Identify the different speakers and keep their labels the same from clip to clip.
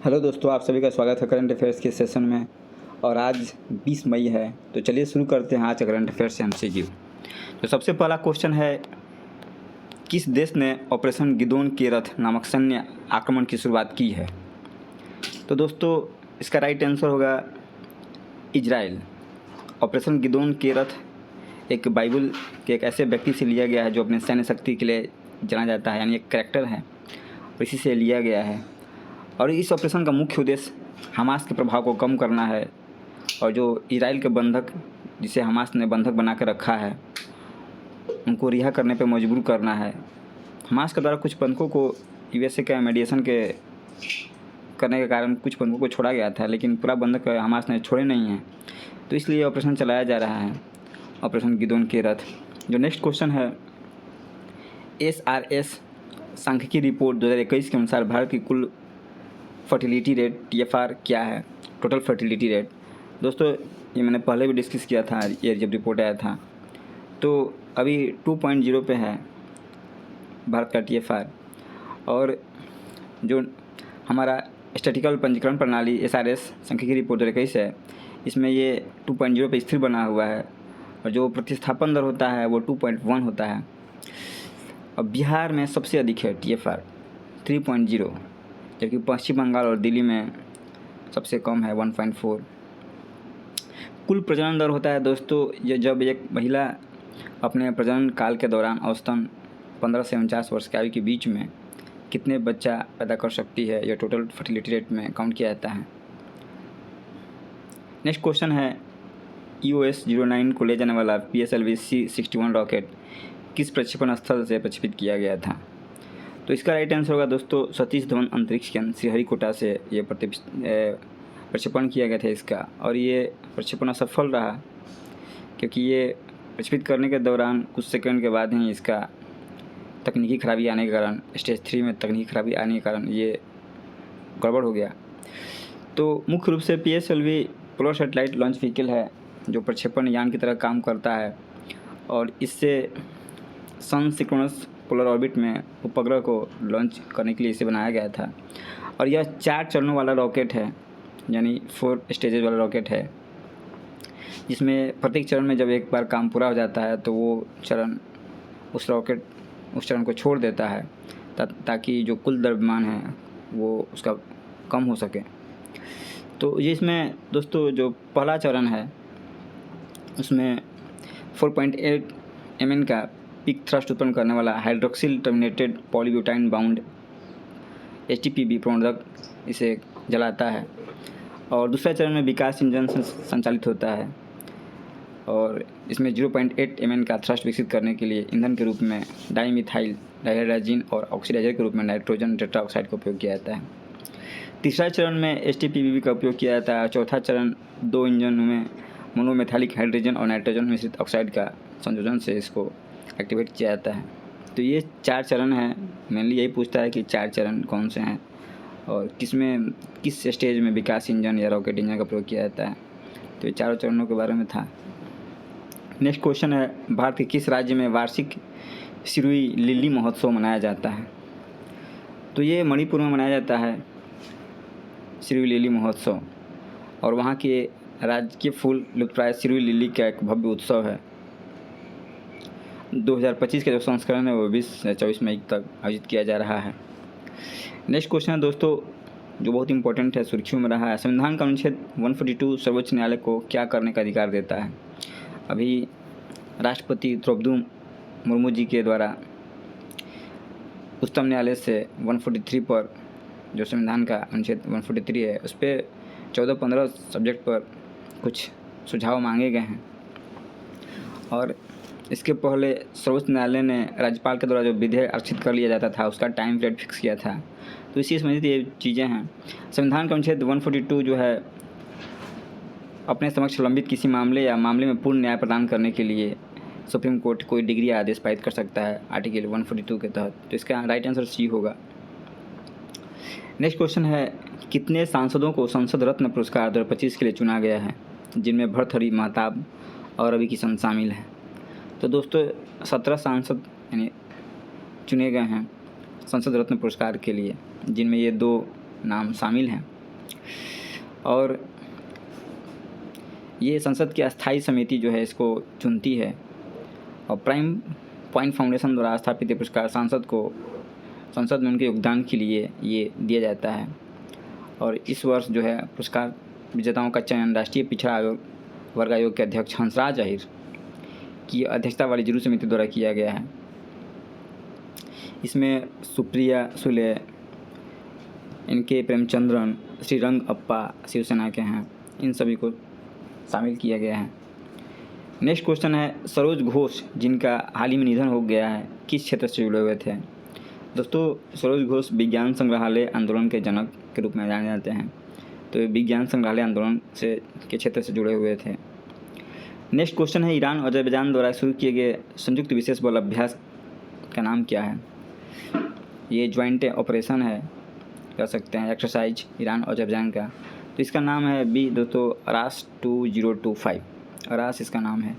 Speaker 1: Hello दोस्तों, आप सभी का स्वागत है करंट अफेयर्स के सेशन में। और आज 20 मई है, तो चलिए शुरू करते हैं आज का करंट अफेयर्स से MCQ। तो सबसे पहला क्वेश्चन है, किस देश ने ऑपरेशन गिदोन के रथ नामक सैन्य आक्रमण की शुरुआत की है? तो दोस्तों इसका राइट आंसर होगा इजराइल। ऑपरेशन गिदोन के रथ एक बाइबल के एक ऐसे व्यक्ति से लिया गया है जो अपने सैन्य शक्ति के लिए जाना जाता है, यानी एक कैरेक्टर है, और इसी से लिया गया है। और इस ऑपरेशन का मुख्य उद्देश्य हमास के प्रभाव को कम करना है, और जो इजराइल के बंधक, जिसे हमास ने बंधक बना कर रखा है, उनको रिहा करने पर मजबूर करना है। हमास के द्वारा कुछ बंधकों को USA के मीडिएशन के करने के कारण कुछ बंधकों को छोड़ा गया था, लेकिन पूरा बंधक हमास ने छोड़े नहीं हैं, तो इसलिए ऑपरेशन चलाया जा रहा है, ऑपरेशन गिदोन के रथ। जो नेक्स्ट क्वेश्चन है, SRS सांख्यिकी रिपोर्ट 2021 के अनुसार भारत की कुल फर्टिलिटी रेट TFR क्या है? Total fertility rate. दोस्तों ये मैंने पहले भी डिस्कस किया था, ये जब रिपोर्ट आया था, तो अभी 2.0 पे है भारत का TFR। और जो हमारा स्टैटिकल पंजीकरण प्रणाली SRS सांख्यिकी रिपोर्ट 2021 है, इसमें ये 2.0 पे स्थिर बना हुआ है, और जो प्रतिस्थापन दर होता है वो 2.1 होता है। अब बिहार में सबसे अधिक है TFR 3.0, जबकि पश्चिम बंगाल और दिल्ली में सबसे कम है 1.4। कुल प्रजनन दर होता है दोस्तों, ये जब एक महिला अपने प्रजनन काल के दौरान औसतन 15 से 49 वर्ष की आयु के बीच में कितने बच्चा पैदा कर सकती है, यह टोटल फर्टिलिटी रेट में काउंट किया जाता है। नेक्स्ट क्वेश्चन है, EOS-09 को ले जाने वाला PSLV C-61 रॉकेट किस प्रक्षेपण स्थल से प्रक्षेपित किया गया था? तो इसका राइट आंसर होगा दोस्तों सतीश धवन अंतरिक्ष केंद्र श्रीहरिकोटा से ये प्रक्षेपण किया गया था इसका। और ये प्रक्षेपण असफल रहा, क्योंकि ये प्रक्षेपित करने के दौरान कुछ सेकंड के बाद ही इसका तकनीकी खराबी आने के कारण, स्टेज 3 में तकनीकी खराबी आने के कारण ये गड़बड़ हो गया। तो मुख्य रूप से PSLV polar satellite launch vehicle है, जो प्रक्षेपण यान की तरह काम करता है, और इससे सन सिंक्रोनस पोलर ऑर्बिट में उपग्रह को लॉन्च करने के लिए इसे बनाया गया था। और यह 4 चरणों वाला रॉकेट है, यानी 4 स्टेजेज वाला रॉकेट है, जिसमें प्रत्येक चरण में जब एक बार काम पूरा हो जाता है तो वो चरण उस चरण को छोड़ देता है, ताकि जो कुल द्रव्यमान है वो उसका कम हो सके। तो ये इसमें दोस्तों जो पहला चरण है उसमें 4.8 mn का पीक थ्रस्ट उत्पन्न करने वाला हाइड्रोक्सिल टर्मिनेटेड पॉलीब्यूटाइन बाउंड HTPB प्रणोदक इसे जलाता है। और दूसरा चरण में विकास इंजन से संचालित होता है, और इसमें 0.8 mn का थ्रस्ट विकसित करने के लिए ईंधन के रूप में डाईमिथाइल डाइहाइड्रोजन और ऑक्सीडाइजर के रूप में नाइट्रोजन टेट्राऑक्साइड का उपयोग किया जाता है। तीसरा चरण में HTPB का उपयोग किया जाता है। चौथा चरण 2 इंजनों में मोनोमेथालिक हाइड्रोजन और नाइट्रोजन मिश्रित ऑक्साइड का संयोजन से इसको एक्टिवेट किया जाता है। तो ये 4 चरण हैं। मेनली यही पूछता है कि 4 चरण कौन से हैं और किस स्टेज में विकास इंजन या रॉकेट इंजन का प्रयोग किया जाता है। तो ये चारों चरणों के बारे में था। नेक्स्ट क्वेश्चन है, भारत के किस राज्य में वार्षिक सिरुई लिली महोत्सव मनाया जाता है? तो ये मणिपुर में मनाया जाता है सिरुई लिली महोत्सव, और वहाँ के राज्य के फूल लुप्तप्राय सिरुई लिली का एक भव्य उत्सव है। 2025 का जो संस्करण है वो 20 से 24 मई तक आयोजित किया जा रहा है। नेक्स्ट क्वेश्चन है दोस्तों, जो बहुत इंपॉर्टेंट है, सुर्खियों में रहा है। संविधान का अनुच्छेद 142 सर्वोच्च न्यायालय को क्या करने का अधिकार देता है? अभी राष्ट्रपति द्रौपदी मुर्मू जी के द्वारा उच्चतम न्यायालय से 143 पर, जो संविधान का अनुच्छेद 143 है, उस पर 14-15 सब्जेक्ट पर कुछ सुझाव मांगे गए हैं। और इसके पहले सर्वोच्च न्यायालय ने राज्यपाल के द्वारा जो विधेयक आरक्षित कर लिया जाता था उसका टाइम पीरियड फिक्स किया था। तो इसी संबंधित ये चीज़ें हैं। संविधान का अनुच्छेद 142 जो है, अपने समक्ष लंबित किसी मामले या मामले में पूर्ण न्याय प्रदान करने के लिए सुप्रीम कोर्ट कोई डिग्री या आदेश पारित कर सकता है आर्टिकल 142 के तहत। तो इसका राइट आंसर C होगा। नेक्स्ट क्वेश्चन है, कितने सांसदों को संसद रत्न पुरस्कार 2025 के लिए चुना गया है, जिनमें भर्तृहरि महताब और रवि किशन शामिल हैं? तो दोस्तों 17 सांसद यानी चुने गए हैं संसद रत्न पुरस्कार के लिए, जिनमें ये 2 नाम शामिल हैं। और ये संसद की अस्थायी समिति जो है इसको चुनती है और प्राइम पॉइंट फाउंडेशन द्वारा स्थापित ये पुरस्कार संसद में उनके योगदान के लिए ये दिया जाता है। और इस वर्ष जो है पुरस्कार विजेताओं का चयन राष्ट्रीय पिछड़ा वर्ग आयोग के अध्यक्ष हंसराज अहीर की अध्यक्षता वाली जरूर समिति द्वारा किया गया है। इसमें सुप्रिया सुले, इनके प्रेमचंद्रन, श्रीरंग अप्पा शिवसेना के हैं, इन सभी को शामिल किया गया है। नेक्स्ट क्वेश्चन है सरोज घोष जिनका हाल ही में निधन हो गया है किस क्षेत्र से जुड़े हुए थे। दोस्तों सरोज घोष विज्ञान संग्रहालय आंदोलन के जनक के रूप में जाने जाते हैं, तो ये विज्ञान संग्रहालय आंदोलन के क्षेत्र से जुड़े हुए थे। नेक्स्ट क्वेश्चन है ईरान और अजरबैजान द्वारा शुरू किए गए संयुक्त विशेष बल अभ्यास का नाम क्या है। ये ज्वाइंट ऑपरेशन है, कह सकते हैं एक्सरसाइज ईरान और अजरबैजान का, तो इसका नाम है बी दोस्तों अरास 2025, अरास इसका नाम है।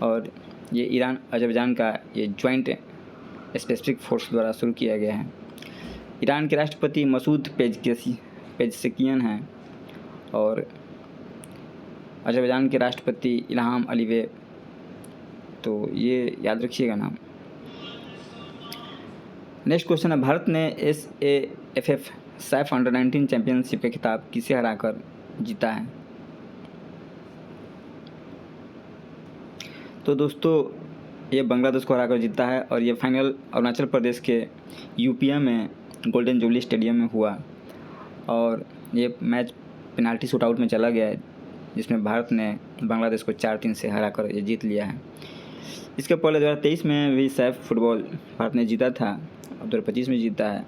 Speaker 1: और ये ईरान अजरबैजान का ये ज्वाइंट स्पेसिफिक फोर्स द्वारा शुरू किया गया है। ईरान के राष्ट्रपति मसूद पेज़ेश्कियान हैं और अजरबैजान के राष्ट्रपति इल्हाम अलीयेव, तो ये याद रखिएगा नाम। नेक्स्ट क्वेश्चन है भारत ने SAFF सैफ अंडर 19 चैंपियनशिप का खिताब किसे हराकर जीता है। तो दोस्तों ये बांग्लादेश को हराकर जीता है और ये फाइनल अरुणाचल प्रदेश के यूपिया में गोल्डन जुबली स्टेडियम में हुआ और ये मैच पेनाल्टी शूटआउट में चला गया है जिसमें भारत ने बांग्लादेश को 4-3 से हराकर ये जीत लिया है। इसके पहले 2023 में भी सैफ फुटबॉल भारत ने जीता था, अब 2025 में जीता है।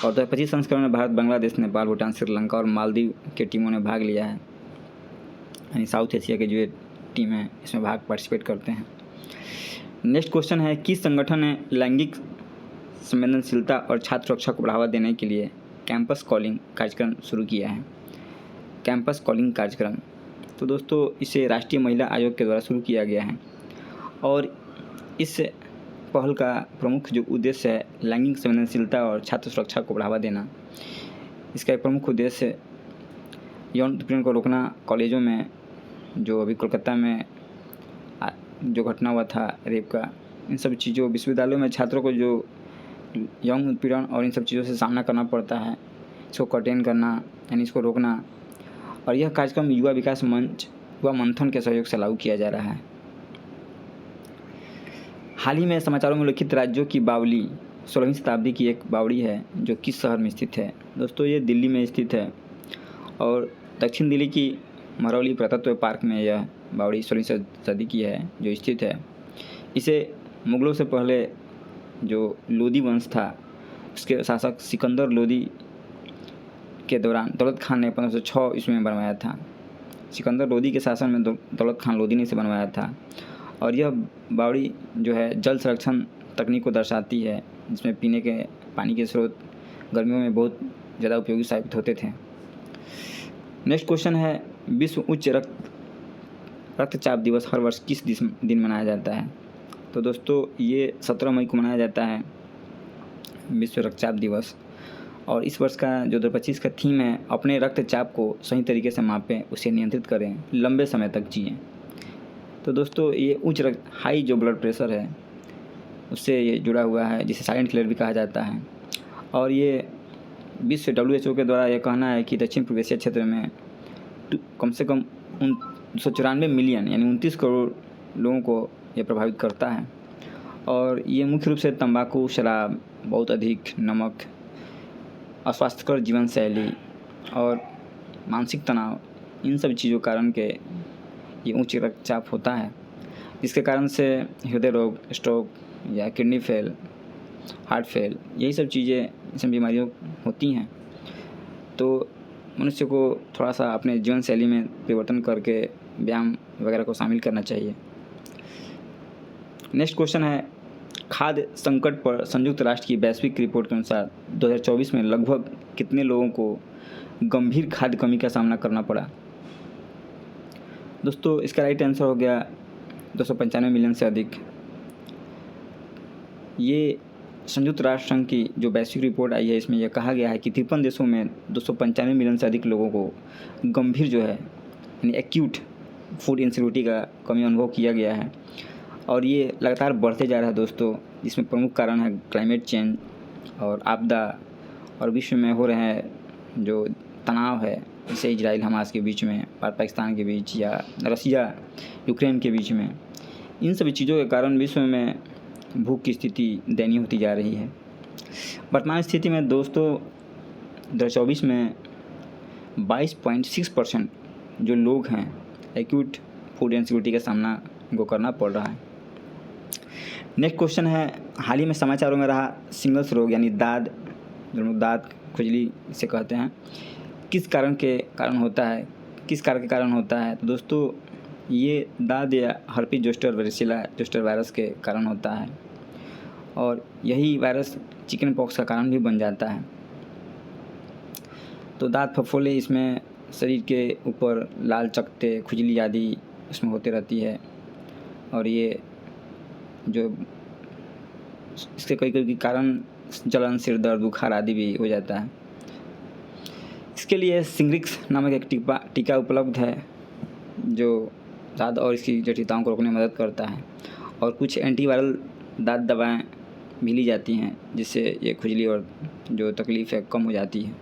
Speaker 1: और 2025 संस्करण में भारत, बांग्लादेश, नेपाल, भूटान, श्रीलंका और मालदीव के टीमों ने भाग लिया है, यानी साउथ एशिया के जो टीमें इसमें पार्टिसिपेट करते हैं। नेक्स्ट क्वेश्चन है किस संगठन ने लैंगिक संवेदनशीलता और छात्र सुरक्षा को बढ़ावा देने के लिए कैंपस कॉलिंग कार्यक्रम शुरू किया है। कैंपस कॉलिंग कार्यक्रम, तो दोस्तों इसे राष्ट्रीय महिला आयोग के द्वारा शुरू किया गया है और इस पहल का प्रमुख जो उद्देश्य है लैंगिक संवेदनशीलता और छात्र सुरक्षा को बढ़ावा देना। इसका एक प्रमुख उद्देश्य यौन उत्पीड़न को रोकना। कॉलेजों में जो अभी कोलकाता में जो घटना हुआ था रेप का, इन सब चीज़ों, विश्वविद्यालयों में छात्रों को जो यौन उत्पीड़न और इन सब चीज़ों से सामना करना पड़ता है, इसको कंटेन करना यानी इसको रोकना। और यह कार्यक्रम युवा विकास मंच युवा मंथन के सहयोग से लागू किया जा रहा है। हाल ही में समाचारों में उल्लिखित राज्यों की बावली 16वीं शताब्दी की एक बावड़ी है जो किस शहर में स्थित है। दोस्तों ये दिल्ली में स्थित है और दक्षिण दिल्ली की महरौली पुरातत्व पार्क में यह बावड़ी 16वीं सदी की है जो स्थित है। इसे मुगलों से पहले जो लोदी वंश था उसके शासक सिकंदर लोदी के दौरान दौलत खान ने 1506 ईस्वी में बनवाया था। सिकंदर लोदी के शासन में दौलत खान लोदी ने इसे बनवाया था और यह बावड़ी जो है जल संरक्षण तकनीक को दर्शाती है जिसमें पीने के पानी के स्रोत गर्मियों में बहुत ज़्यादा उपयोगी साबित होते थे। नेक्स्ट क्वेश्चन है विश्व उच्च रक्तचाप दिवस हर वर्ष किस दिन मनाया जाता है। तो दोस्तों ये 17 मई को मनाया जाता है विश्व रक्तचाप दिवस और इस वर्ष का जो 2025 का थीम है अपने रक्तचाप को सही तरीके से मापें, उसे नियंत्रित करें, लंबे समय तक जिएं। तो दोस्तों ये हाई जो ब्लड प्रेशर है उससे ये जुड़ा हुआ है जिसे साइलेंट किलर भी कहा जाता है। और ये विश्व WHO के द्वारा यह कहना है कि दक्षिण पूर्व एशिया क्षेत्र में कम से कम 294 मिलियन यानी 29 करोड़ लोगों को यह प्रभावित करता है। और ये मुख्य रूप से तंबाकू, शराब, बहुत अधिक नमक, अस्वास्थ्यकर जीवन शैली और मानसिक तनाव, इन सब चीज़ों कारण के ये उच्च रक्तचाप होता है, जिसके कारण से हृदय रोग, स्ट्रोक या किडनी फेल, हार्ट फेल, यही सब चीज़ें इसमें बीमारियों होती हैं। तो मनुष्य को थोड़ा सा अपने जीवन शैली में परिवर्तन करके व्यायाम वगैरह को शामिल करना चाहिए। नेक्स्ट क्वेश्चन है खाद्य संकट पर संयुक्त राष्ट्र की वैश्विक रिपोर्ट के अनुसार 2024 में लगभग कितने लोगों को गंभीर खाद्य कमी का सामना करना पड़ा। दोस्तों इसका राइट आंसर हो गया 295 मिलियन से अधिक। ये संयुक्त राष्ट्र संघ की जो वैश्विक रिपोर्ट आई है, इसमें यह कहा गया है कि 53 देशों में 295 मिलियन से अधिक लोगों को गंभीर जो है यानी एक्यूट फूड इनसिक्योरिटी का कमी अनुभव किया गया है और ये लगातार बढ़ते जा रहा है दोस्तों। जिसमें प्रमुख कारण है क्लाइमेट चेंज और आपदा और विश्व में हो रहे हैं जो तनाव है, जैसे इजराइल हमास के बीच में, पाकिस्तान के बीच या रसिया यूक्रेन के बीच में। इन सभी चीज़ों के कारण विश्व में भूख की स्थिति दयनीय होती जा रही है। वर्तमान स्थिति में दोस्तों 2024 में 22.6% जो लोग हैं एक्यूट फूड इनसिक्योरिटी का सामना को करना पड़ रहा है। नेक्स्ट क्वेश्चन है, हाल ही में समाचारों में रहा सिंगल्स रोग यानी दाद, जो लोग दाँत खुजली इसे कहते हैं, किस कारण के कारण होता है, किस कारण के कारण होता है? तो दोस्तों ये दाद या हर्पीज जोस्टर वेरिसिला जोस्टर वायरस के कारण होता है और यही वायरस चिकन पॉक्स का कारण भी बन जाता है। तो दाँत फफोले, इसमें शरीर के ऊपर लाल चकत्ते, खुजली आदि इसमें होते रहती है और ये जो इसके कई कारण जलन, सिर दर्द, बुखार आदि भी हो जाता है। इसके लिए सिंग्रिक्स नामक एक टीका उपलब्ध है जो दाद और इसकी जटिलताओं को रोकने में मदद करता है और कुछ एंटीवायरल दाद दवाएं भी ली जाती हैं जिससे ये खुजली और जो तकलीफ़ है कम हो जाती है।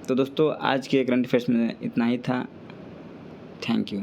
Speaker 1: तो दोस्तों आज के करंट अफेयर्स में इतना ही था। Thank you.